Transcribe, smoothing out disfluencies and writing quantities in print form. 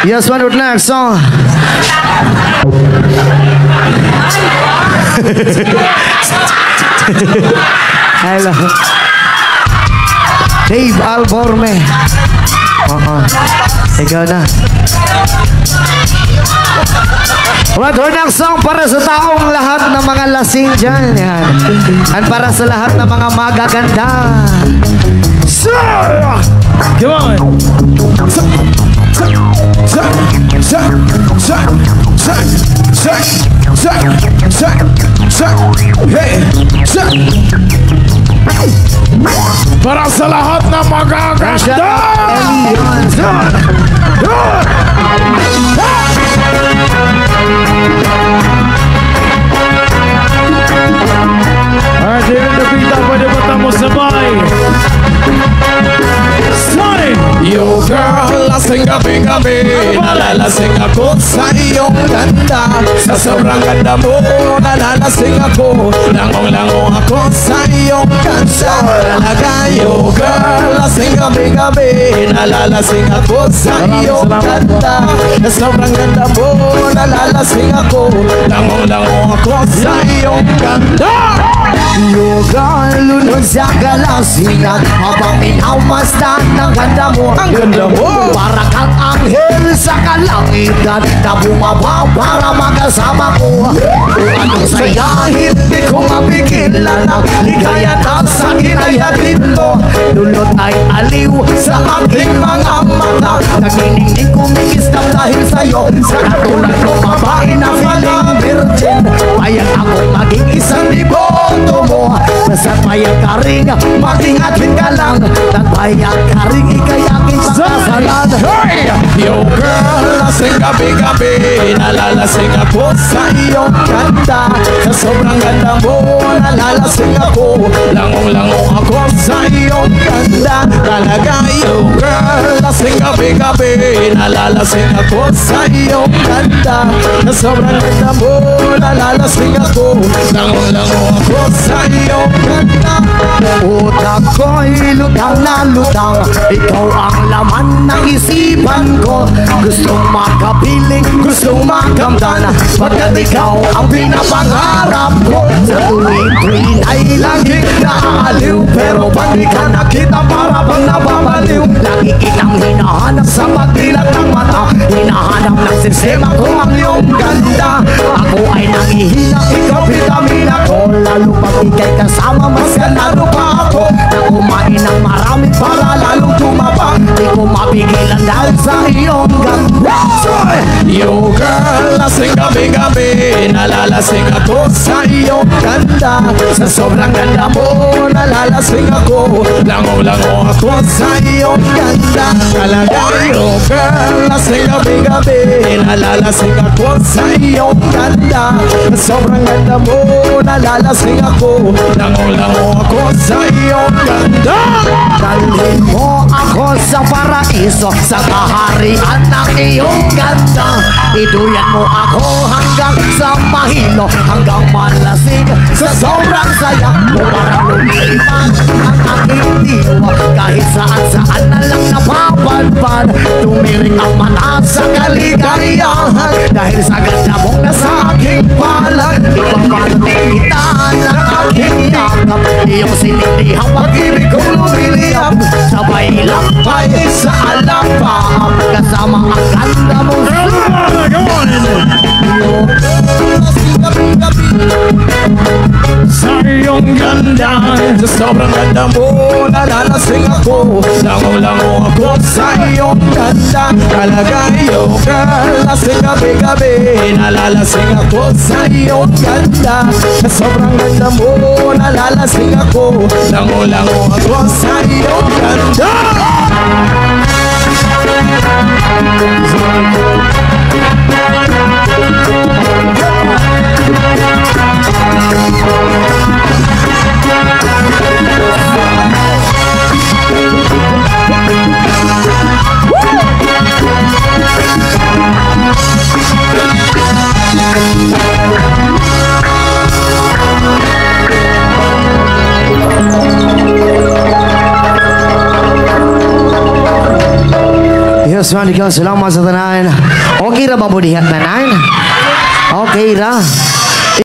Yes, one with next song. Hello. Dave Alborme. Ikaw na. What our next song para sa taong lahat ng mga lasing dyan. Yan. At para sa lahat ng mga magaganda. Sir! Come on! Para sa lahat ng magaganda! Alright, here in the beat up, pwede ba tamo sabay? Yo girl, lasing gabi-gabi, nalalasing ako sa iyong ganda. Sa sobrang ganda mo, nalalasing ako, langong-lango ako sa iyong ganda. Talaga yo girl, lasing gabi-gabi, nalalasing ako sa iyong ganda. Sa sobrang ganda mo, nalalasing ako, langong-lango ako sa iyong ganda. Yo girl, lunod sa galasingan, habang minamasdan ng ganda mo. Ang ganda mo, para kang anghel sa kalangitan na bumaba para magkasama ko. Kung anong saya, hindi ko mapigilan ang ligaya na sa kinayatid mo. Lulot ay aliw sa aking mga mata, naginingning kumikis na dahil sa'yo. Sa katulad ng babae na feeling virgin, payag akong maging 1,000 mo. Basta payag ka rin, maging atin ka lang. Nagpayag ka rin, ikay aking pagkasalan. yo girl, lasing gabi-gabi, nalalasing ako sa iyong ganda. Sa sobrang ganda mo, nalalasing ako, langong-lango ako sa iyong ganda. Talaga yo girl, lasing gabi-gabi, nalalasing ako sa iyong ganda. Sa sobrang ganda mo, nalalasing ako, langong-lango ako sa iyong ganda. Utak ko'y lutang na lutang, ikaw ang laman ng isipan ko. Gustong makapiling, gustong makamtan, pagkat ikaw ang pinapangarap ko. Sa tuwing ay laging naaaliw, pero pag di ka nakita para bang nababaliw. Lagi kitang hinahanap sa pagdilag ng mata, hinahanap ng sistema ko ang iyong ganda. Ako ay nangihina, ikaw vitamina ko, lalo pag ikay kasama mas ganado pa ako. Na kumain ng marami para lalong tumaba, di ko mapigilan dahil sa iyong ganda. Yo girl, lasing gabi-gabi, nalalasing ako sa iyong ganda. Sa sobrang ganda mo, nalalasing ako, langong-lango ako sa iyong ganda. Talaga yo girl, lasing gabi-gabi, nalalasing ako sa iyong ganda. Sa sobrang ganda mo, nalalasing ako, langong-lango ako sa iyong ganda. Dalhin mo ako sa paraiso, sa kaharian ng iyong ganda. Iduyan mo ako hanggang sa mahilo, hanggang malasig sa sobrang saya mo. Parang lumipan ang aking diwa, kahit saan na lang napapadpad. Tumirik ang mata sa kaligayahan, dahil sa ganda mong nasa aking palad. Ipaparating kita ng aking yakap, iyong sinindihang pag-ibig kong lumiliyap. Sabay lakbay sa alapaap, kasama ang ganda mong sa iyong ganda. Sa sobrang ganda mo, nalalasing ako, lango-lango ako sa iyong ganda. Talaga yo girl, lasing gabi-gabi, nalalasing ako sa iyong ganda. Sa sobrang ganda mo, nalalasing ako, lango-lango ako sa iyong ganda. Yes, man, ikaw salamat sa tanan. Okay ra ba mo diha tanan? Okay ra.